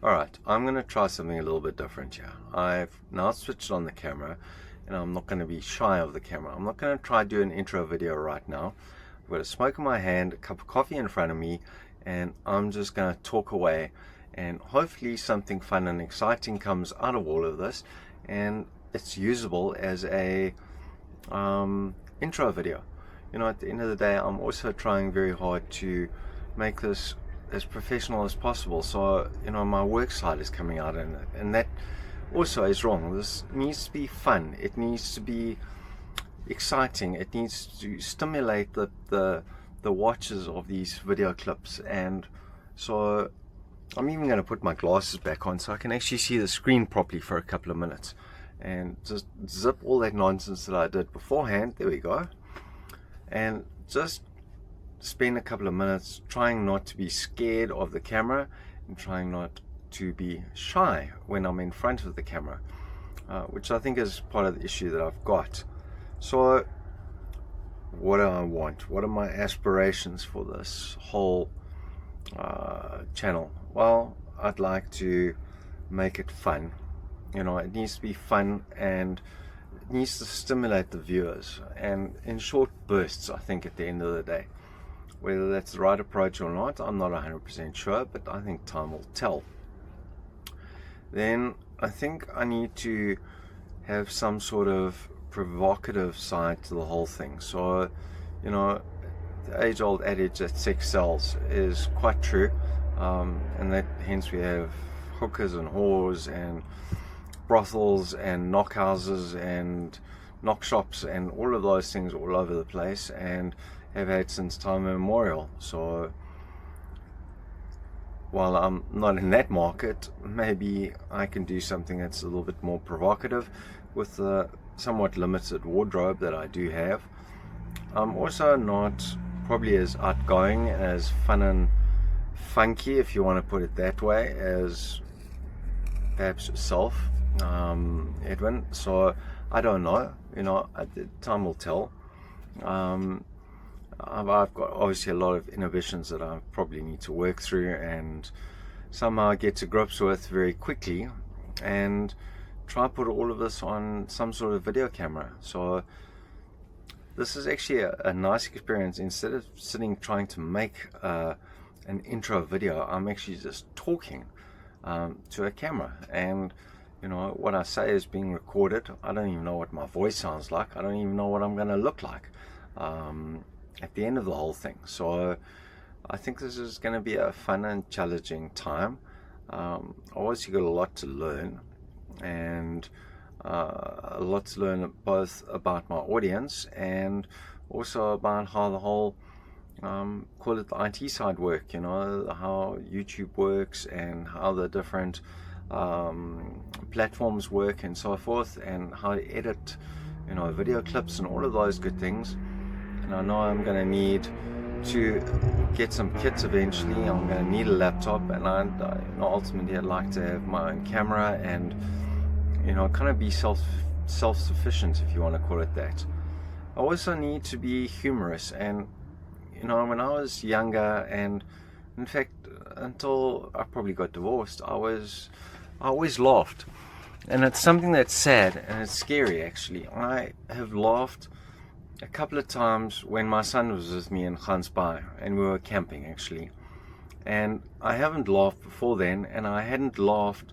Alright, I'm going to try something a little bit different here. I've now switched on the camera, and I'm not going to be shy of the camera. I'm not going to try to do an intro video right now. I've got a smoke in my hand, a cup of coffee in front of me, and I'm just going to talk away, and hopefully something fun and exciting comes out of all of this, and it's usable as a intro video. You know, at the end of the day, I'm also trying very hard to make this as professional as possible, so you know my work side is coming out in it, and that also is wrong. This needs to be fun, it needs to be exciting, it needs to stimulate the watchers of these video clips. And so I'm even going to put my glasses back on so I can actually see the screen properly for a couple of minutes and just zip all that nonsense that I did beforehand. There we go. And just spend a couple of minutes trying not to be scared of the camera and trying not to be shy when I'm in front of the camera, which I think is part of the issue that I've got. So what do I want? What are my aspirations for this whole channel? Well, I'd like to make it fun. You know, it needs to be fun, and it needs to stimulate the viewers, and in short bursts, I think, at the end of the day. Whether that's the right approach or not, I'm not 100% sure, but I think time will tell. Then I think I need to have some sort of provocative side to the whole thing. So, you know, the age-old adage that sex sells is quite true, and that hence we have hookers and whores and brothels and knock houses and knock shops and all of those things all over the place, and have had since time immemorial. So while I'm not in that market, maybe I can do something that's a little bit more provocative with the somewhat limited wardrobe that I do have. I'm also not probably as outgoing, as fun and funky, if you want to put it that way, as perhaps yourself, Edwin. So I don't know, you know, time will tell. I've got obviously a lot of inhibitions that I probably need to work through and somehow get to grips with very quickly, and try to put all of this on some sort of video camera. So this is actually a nice experience. Instead of sitting trying to make an intro video, I'm actually just talking to a camera, and you know what I say is being recorded. I don't even know what my voice sounds like. I don't even know what I'm going to look like at the end of the whole thing. So I think this is going to be a fun and challenging time. Obviously got a lot to learn, and a lot to learn both about my audience and also about how the whole call it the IT side work, you know, how YouTube works and how the different platforms work and so forth, and how to edit, you know, video clips and all of those good things. And I know I'm going to need to get some kits eventually. I'm going to need a laptop, and you know, ultimately I'd like to have my own camera and, you know, kind of be self-sufficient, if you want to call it that. I also need to be humorous, and you know, when I was younger, and in fact until I probably got divorced, I always laughed, and it's something that's sad and it's scary actually. I have laughed a couple of times when my son was with me in Gansbaai and we were camping actually, and I haven't laughed before then, and I hadn't laughed,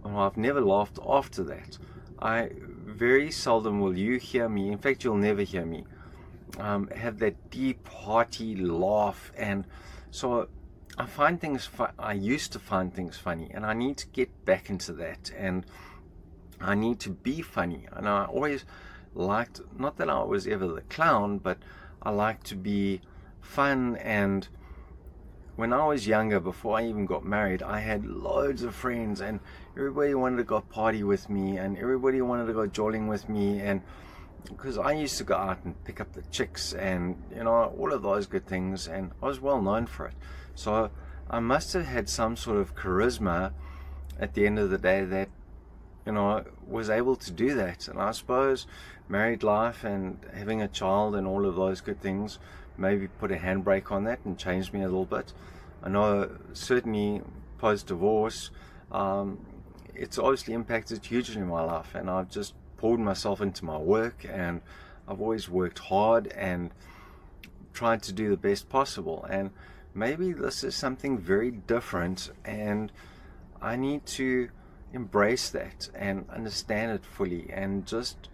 well, I've never laughed after that. I very seldom will you hear me, in fact you'll never hear me have that deep hearty laugh. And so I find things I used to find things funny, and I need to get back into that, and I need to be funny. And I always liked, not that I was ever the clown, but I like to be fun. And when I was younger, before I even got married, I had loads of friends, and everybody wanted to go party with me, and everybody wanted to go jolling with me, and because I used to go out and pick up the chicks and, you know, all of those good things, and I was well known for it. So I must have had some sort of charisma at the end of the day that, you know, was able to do that. And I suppose married life and having a child and all of those good things maybe put a handbrake on that and changed me a little bit. I know certainly post-divorce, it's obviously impacted hugely my life, and I've just poured myself into my work, and I've always worked hard and tried to do the best possible. And maybe this is something very different, and I need to embrace that and understand it fully, and just,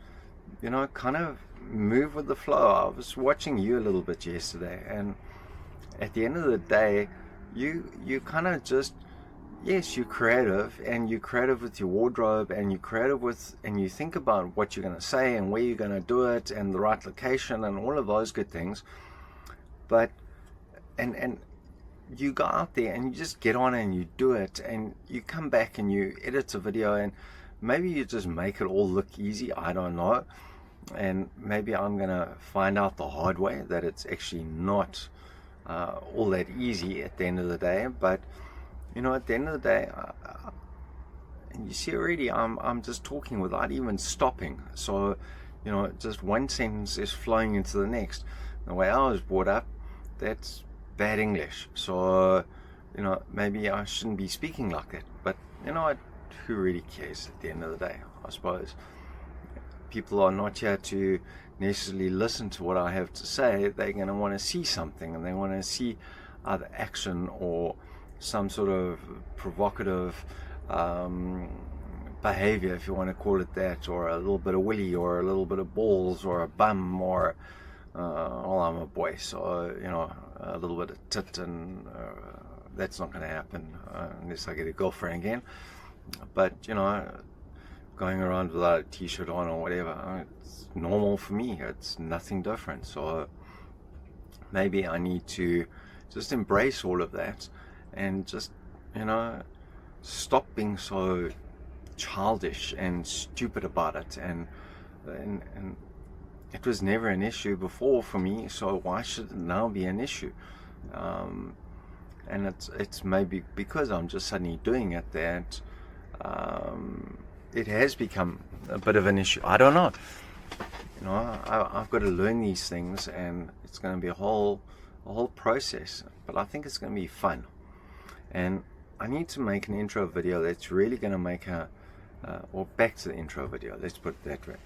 you know, kind of move with the flow. I was watching you a little bit yesterday, and at the end of the day, you kind of just, yes, you're creative, and you're creative with your wardrobe, and you're creative with, and you think about what you're going to say and where you're going to do it and the right location and all of those good things. But and you go out there and you just get on and you do it, and you come back and you edit a video, and maybe you just make it all look easy. I don't know, and maybe I'm gonna find out the hard way that it's actually not all that easy at the end of the day. But you know, at the end of the day, and you see already, I'm just talking without even stopping. So you know, just one sentence is flowing into the next. The way I was brought up, that's bad English. So you know, maybe I shouldn't be speaking like that. But you know what, who really cares at the end of the day? I suppose people are not here to necessarily listen to what I have to say. They're going to want to see something, and they want to see either action or some sort of provocative behavior, if you want to call it that, or a little bit of willy, or a little bit of balls, or a bum, or well, I'm a boy, so you know, a little bit of tit, and that's not going to happen unless I get a girlfriend again. But you know, going around without a t-shirt on or whatever, it's normal for me. It's nothing different. So maybe I need to just embrace all of that, and just, you know, stop being so childish and stupid about it. And it was never an issue before for me, so why should it now be an issue? And it's maybe because I'm just suddenly doing it that it has become a bit of an issue. I don't know. You know, I've got to learn these things, and it's going to be a whole process. But I think it's going to be fun, and I need to make an intro video that's really going to make or back to the intro video. Let's put it that way.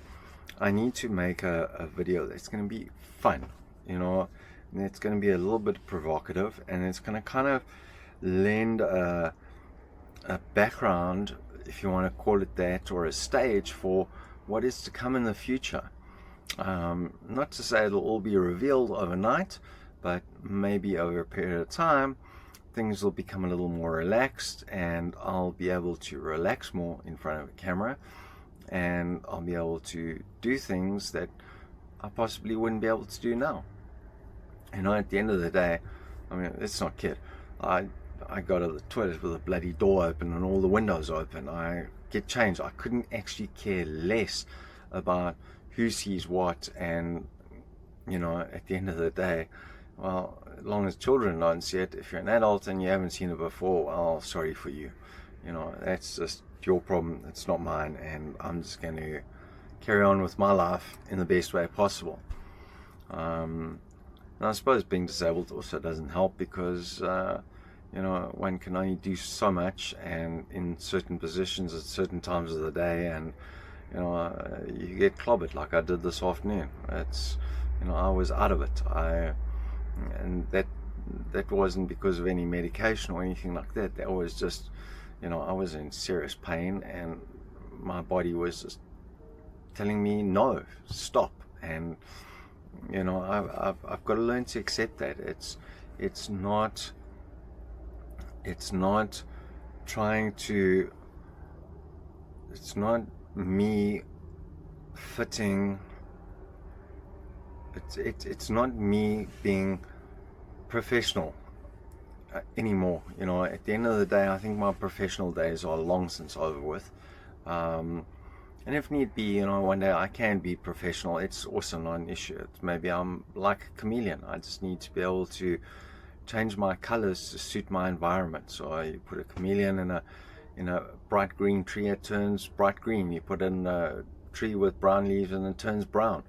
I need to make a video that's going to be fun, you know, and it's going to be a little bit provocative, and it's going to kind of lend a background, if you want to call it that, or a stage for what is to come in the future. Not to say it'll all be revealed overnight, but maybe over a period of time things will become a little more relaxed, and I'll be able to relax more in front of a camera, and I'll be able to do things that I possibly wouldn't be able to do now. You know, at the end of the day, I mean, let's not kid. I go to the toilet with the bloody door open and all the windows open. I get changed. I couldn't actually care less about who sees what. And you know, at the end of the day, well, as long as children don't see it, if you're an adult and you haven't seen it before, well, sorry for you. You know, that's just your problem. It's not mine, and I'm just going to carry on with my life in the best way possible. And I suppose being disabled also doesn't help, because you know, one can only do so much, and in certain positions at certain times of the day, and you know, you get clobbered like I did this afternoon. It's, you know, I was out of it. And that wasn't because of any medication or anything like that. That was just, you know, I was in serious pain, and my body was just telling me no, stop. And you know, I've got to learn to accept that. It's not trying to, it's not me fitting, it's not me being professional anymore. You know, at the end of the day, I think my professional days are long since over with. And if need be, you know, one day I can be professional. It's also not an issue. Maybe I'm like a chameleon. I just need to be able to change my colors to suit my environment. So you put a chameleon in a bright green tree, it turns bright green. You put in a tree with brown leaves and it turns brown.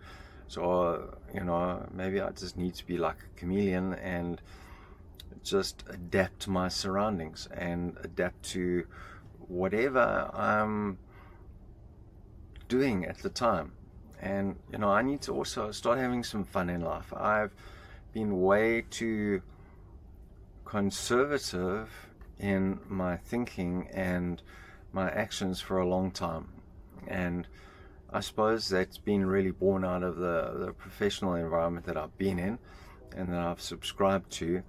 So you know, maybe I just need to be like a chameleon and just adapt to my surroundings and adapt to whatever I'm doing at the time. And I need to also start having some fun in life. I've been way too conservative in my thinking and my actions for a long time, and I suppose that's been really born out of the professional environment that I've been in and that I've subscribed to.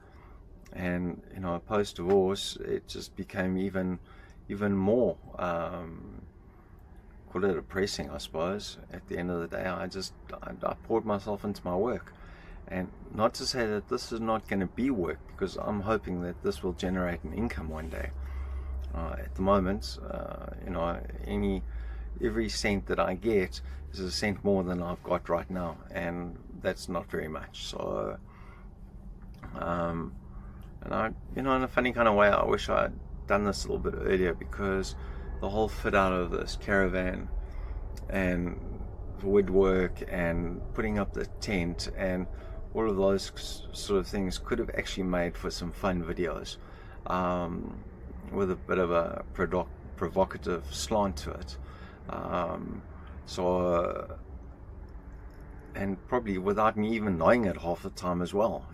And post-divorce, it just became even more call it depressing, I suppose. At the end of the day, I poured myself into my work. And not to say that this is not going to be work, because I'm hoping that this will generate an income one day. At the moment, every cent that I get is a cent more than I've got right now, and that's not very much. So, and I, in a funny kind of way, I wish I'd done this a little bit earlier, because the whole fit out of this caravan and woodwork and putting up the tent and all of those sort of things could have actually made for some fun videos, with a bit of a provocative slant to it. And probably without me even knowing it half the time as well,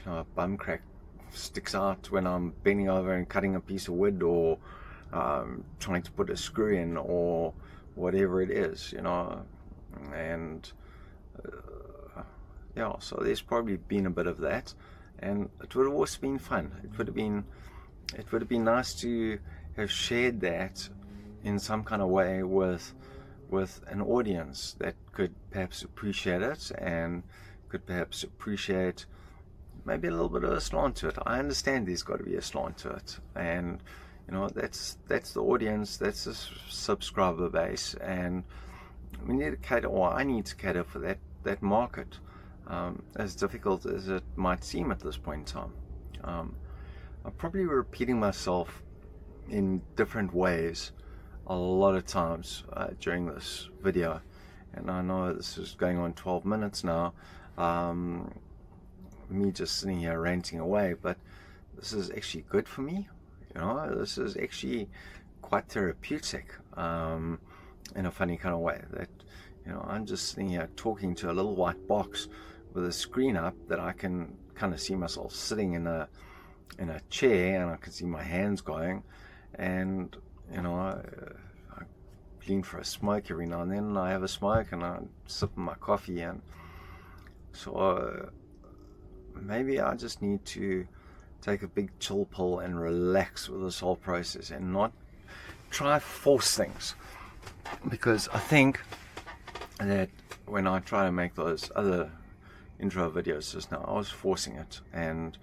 a bum crack sticks out when I'm bending over and cutting a piece of wood, or trying to put a screw in, or whatever it is, and so there's probably been a bit of that, and it would have also been fun. It would have been nice to have shared that in some kind of way with an audience that could perhaps appreciate it, and could perhaps appreciate maybe a little bit of a slant to it. I understand there's got to be a slant to it, and that's the audience, that's the subscriber base, and we need to cater, or I need to cater for that market, as difficult as it might seem at this point in time. I'm probably repeating myself in different ways a lot of times during this video, and I know this is going on 12 minutes now, me just sitting here ranting away, but this is actually good for me. This is actually quite therapeutic, in a funny kind of way, that I'm just sitting here talking to a little white box with a screen up that I can kind of see myself sitting in a chair, and I can see my hands going, and I lean for a smoke every now and then, and I have a smoke and I sip my coffee, and so maybe I just need to take a big chill pill and relax with this whole process and not try force things, because I think that when I try to make those other intro videos just now, I was forcing it, and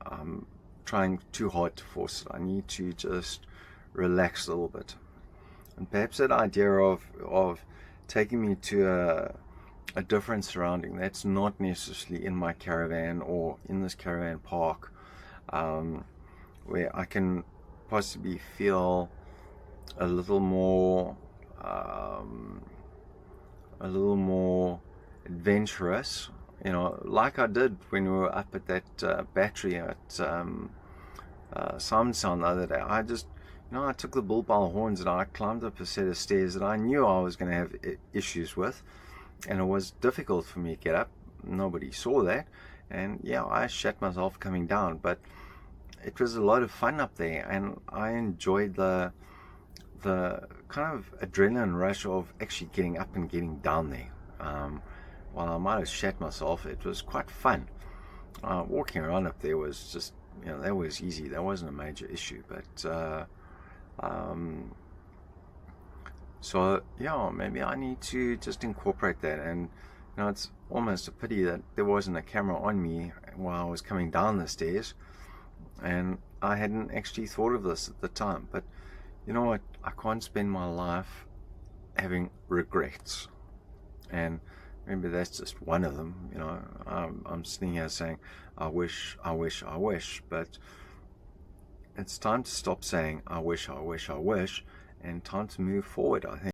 I'm trying too hard to force it. I need to just relax a little bit, and perhaps that idea of taking me to a different surrounding that's not necessarily in my caravan or in this caravan park, where I can possibly feel a little more adventurous, like I did when we were up at that battery at Simon Sound the other day. I just, I took the bull by the horns, and I climbed up a set of stairs that I knew I was going to have issues with, and it was difficult for me to get up. Nobody saw that, and I shat myself coming down, but it was a lot of fun up there, and I enjoyed the kind of adrenaline rush of actually getting up and getting down there. While I might have shat myself, it was quite fun. Walking around up there was just, that was easy. That wasn't a major issue, but so maybe I need to just incorporate that. And it's almost a pity that there wasn't a camera on me while I was coming down the stairs, and I hadn't actually thought of this at the time. But you know what, I can't spend my life having regrets, and maybe that's just one of them. I'm sitting here saying I wish, but it's time to stop saying I wish, and time to move forward, I think.